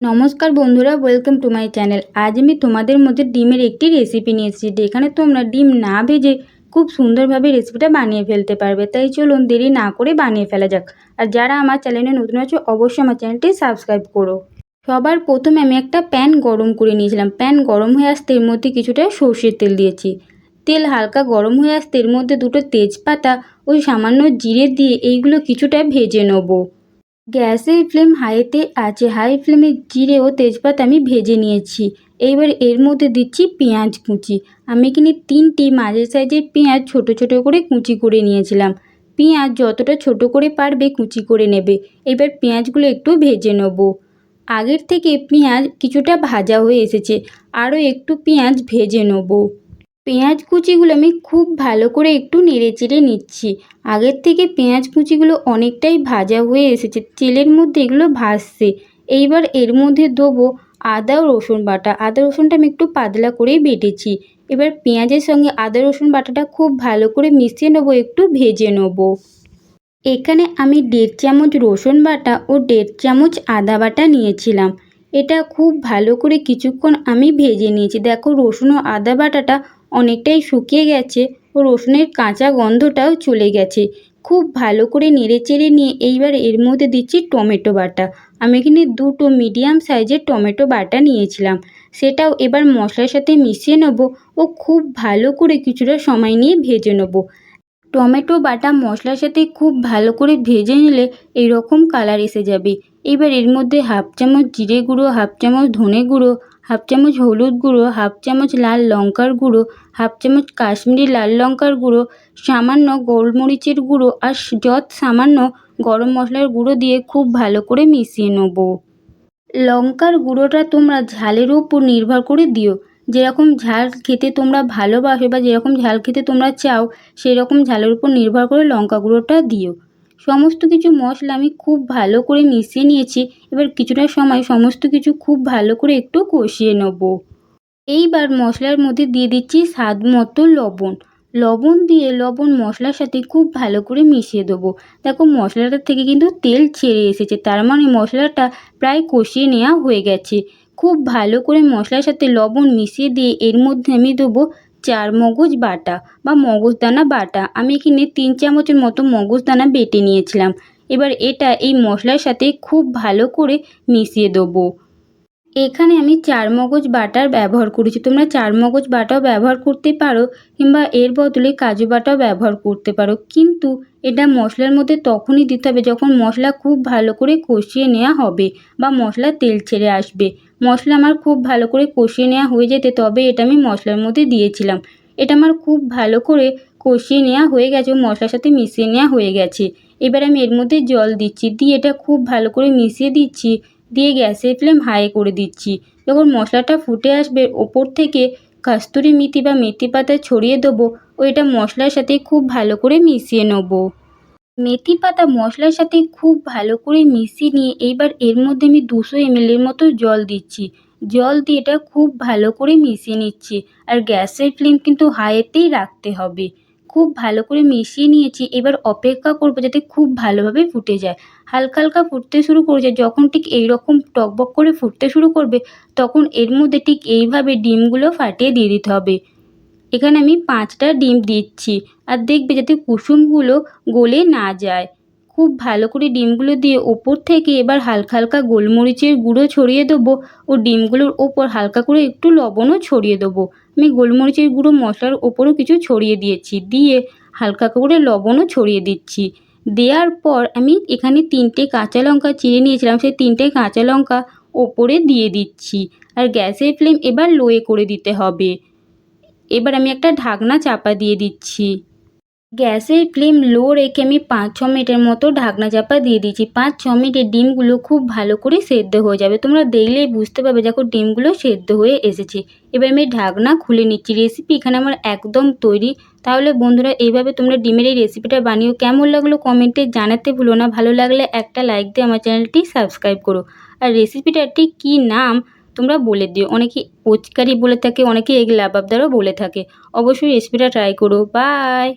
নমস্কার বন্ধুরা, welcome to my channel. আজ আমি তোমাদের মধ্যে ডিমের একটি রেসিপি নিয়ে এসেছি, যেখানে তোমরা ডিম না ভেজে খুব সুন্দরভাবে রেসিপিটা বানিয়ে ফেলতে পারবে। তাই চলুন দেরি না করে বানিয়ে ফেলা যাক। আর যারা আমার চ্যানেলে নতুন আছে অবশ্যই আমার চ্যানেলটি সাবস্ক্রাইব করো। সবার প্রথমে আমি একটা প্যান গরম করে নিয়েছিলাম। প্যান গরম হয়ে আসতে এর মধ্যে কিছুটা সর্ষের তেল দিয়েছি। তেল হালকা গরম হয়ে আসতে এর মধ্যে দুটো তেজপাতা ওই সামান্য জিরে দিয়ে এইগুলো কিছুটা ভেজে নেবো। গ্যাসের ফ্লেম হাইতে আছে। হাই ফ্লেমে জিরে ও তেজপাতা আমি ভেজে নিয়েছি। এইবার এর মধ্যে দিচ্ছি পেঁয়াজ কুচি। আমি এখানে 3টি মাঝারি সাইজের পেঁয়াজ ছোট ছোট করে কুচি করে নিয়েছিলাম। পেঁয়াজ যতটা ছোট করে পারবে কুচি করে নেবে। এবার পেঁয়াজগুলো একটু ভেজে নেব। আগের থেকে পেঁয়াজ কিছুটা ভাজা হয়ে এসেছে, আরও একটু পেঁয়াজ ভেজে নেব। পেঁয়াজ কুচিগুলো আমি খুব ভালো করে একটু নেড়েচেড়ে নিচ্ছি। আগের থেকে পেঁয়াজ কুচিগুলো অনেকটাই ভাজা হয়ে এসেছে, তেলের মধ্যে এগুলো ভাজছে। এইবার এর মধ্যে দেবো আদা ও রসুন বাটা। আদা রসুনটা আমি একটু পাতলা করেই বেটেছি। এবার পেঁয়াজের সঙ্গে আদা রসুন বাটাটা খুব ভালো করে মিশিয়ে নেবো, একটু ভেজে নেবো। এখানে আমি 1.5 চামচ রসুন বাটা ও 1.5 চামচ আদা বাটা নিয়েছিলাম। এটা খুব ভালো করে কিছুক্ষণ আমি ভেজে নিয়েছি। দেখো রসুন ও আদা বাটাটা অনেকটাই শুকিয়ে গেছে ও রসুনের কাঁচা গন্ধটাও চলে গেছে। খুব ভালো করে নেড়েচেড়ে নিয়ে এইবার এর মধ্যে দিচ্ছি টমেটো বাটা। আমি এখানে 2টো মিডিয়াম সাইজের টমেটো বাটা নিয়েছিলাম। সেটাও এবার মশলার সাথে মিশিয়ে নেব ও খুব ভালো করে কিছুটা সময় নিয়ে ভেজে নেব। টমেটো বাটা মশলার সাথে খুব ভালো করে ভেজে নিলে এইরকম কালার এসে যাবে। এবার এর মধ্যে 1/2 চামচ জিরে গুঁড়ো, 1/2 চামচ ধনে গুঁড়ো, 1/2 চামচ হলুদ গুঁড়ো, 1/2 চামচ লাল লঙ্কার গুঁড়ো, 1/2 চামচ কাশ্মীরি লাল লঙ্কার গুঁড়ো, সামান্য গোলমরিচের গুঁড়ো আর সামান্য গরম মশলার গুঁড়ো দিয়ে খুব ভালো করে মিশিয়ে নেব। লঙ্কার গুঁড়োটা তোমরা ঝালের উপর নির্ভর করে দিও। যেরকম ঝাল খেতে তোমরা ভালোবাসো বা যেরকম ঝাল খেতে তোমরা চাও সেই রকম ঝালের উপর নির্ভর করে লঙ্কা গুঁড়োটা দিও। সমস্ত কিছু মশলা আমি খুব ভালো করে মিশিয়ে নিয়েছি। এবার কিছুটা সময় সমস্ত কিছু খুব ভালো করে একটু কষিয়ে নেব। এইবার মশলার মধ্যে দিয়ে দিচ্ছি স্বাদ মতো লবণ। লবণ মশলার সাথে খুব ভালো করে মিশিয়ে দেবো। দেখো মশলাটার থেকে কিন্তু তেল ছেড়ে এসেছে, তার মানে মশলাটা প্রায় কষিয়ে নেওয়া হয়ে গেছে। খুব ভালো করে মশলার সাথে লবণ মিশিয়ে দিয়ে এর মধ্যে আমি দেবো চারমগজ বাটা বা মগজদানা বাটা। আমি এখানে 3 চামচের মতো মগজদানা বেটে নিয়েছিলাম। এবার এটা এই মশলার সাথে খুব ভালো করে মিশিয়ে দেবো। এখানে আমি চারমগজ বাটার ব্যবহার করেছি। তোমরা চারমগজ বাটাও ব্যবহার করতে পারো কিংবা এর বদলে কাজু বাটাও ব্যবহার করতে পারো, কিন্তু এটা মশলার মধ্যে তখনই দিতে হবে যখন মশলা খুব ভালো করে কষিয়ে নেওয়া হবে বা মশলা তেল ছেড়ে আসবে। মশলা আমার খুব ভালো করে কষিয়ে নেওয়া হয়ে যেতে তবে এটা আমি মশলার মধ্যে দিয়েছিলাম। এটা আমার খুব ভালো করে কষিয়ে নেওয়া হয়ে গেছে ও মশলার সাথে মিশিয়ে নেওয়া হয়ে গেছে। এবার আমি এর মধ্যে জল দিচ্ছি, দিয়ে এটা খুব ভালো করে মিশিয়ে দিচ্ছি। দিয়ে গ্যাসের ফ্লেম হাই করে দিচ্ছি। যখন মশলাটা ফুটে আসবে ওপর থেকে কস্তুরি মেথি বা মেথি পাতা ছড়িয়ে দেবো ও এটা মশলার সাথে খুব ভালো করে মিশিয়ে নেব। মেথি পাতা মশলার সাথে খুব ভালো করে মিশিয়ে নিয়ে এইবার এর মধ্যে আমি 200 ml এর মতো জল দিচ্ছি। জল দিয়ে এটা খুব ভালো করে মিশিয়ে নিচ্ছি। আর গ্যাসের ফ্লেম কিন্তু হাইতেই রাখতে হবে। খুব ভালো করে মিশিয়ে নিয়েছি। এবার অপেক্ষা করবো যাতে খুব ভালোভাবে ফুটে যায়। হালকা হালকা ফুটতে শুরু করেছে, যখন ঠিক এইরকম টকবক করে ফুটতে শুরু করবে তখন এর মধ্যে ঠিক এইভাবে ডিমগুলো ফাটিয়ে দিয়ে দিতে হবে। এখানে আমি 5টা ডিম দিচ্ছি। আর দেখবে যাতে কুসুমগুলো গলে না যায়। খুব ভালো করে ডিমগুলো দিয়ে ওপর থেকে এবার হালকা হালকা গোলমরিচের গুঁড়ো ছড়িয়ে দেবো ও ডিমগুলোর ওপর হালকা করে একটু লবণও ছড়িয়ে দেবো। আমি গোলমরিচের গুঁড়ো মশলার ওপরও কিছু ছড়িয়ে দিয়েছি, দিয়ে হালকা করে লবণও ছড়িয়ে দিচ্ছি। দেওয়ার পর আমি এখানে 3টে কাঁচা লঙ্কা চিড়ে নিয়েছিলাম, সেই 3টে কাঁচা লঙ্কা ওপরে দিয়ে দিচ্ছি। আর গ্যাসের ফ্লেম এবার লোয়ে করে দিতে হবে। এবার আমি একটা ঢাকনা চাপা দিয়ে দিচ্ছি। গ্যাসের ফ্লেম লো রেখে আমি 5-6 মিনিটের মতো ঢাকনা চাপা দিয়ে দিচ্ছি। 5-6 মিনিটে ডিমগুলো খুব ভালো করে সেদ্ধ হয়ে যাবে। তোমরা দেখলেই বুঝতে পারবে দেখো ডিমগুলো সেদ্ধ হয়ে এসেছে। এবার আমি ঢাকনা খুলে নিচ্ছি। রেসিপি এখানে আমার একদম তৈরি। তাহলে বন্ধুরা এইভাবে তোমরা ডিমের এই রেসিপিটা বানিও। কেমন লাগলো কমেন্টে জানাতে ভুলো না। ভালো লাগলে একটা লাইক দিয়ে আমার চ্যানেলটি সাবস্ক্রাইব করো। আর রেসিপিটার ঠিক কী নাম তোমরা বলে দিও। অনেকে পোচকারি বলে থাকে, অনেকে এগ লাবাবদারও বলে থাকে। অবশ্যই রেসিপিটা ট্রাই করো। বাই।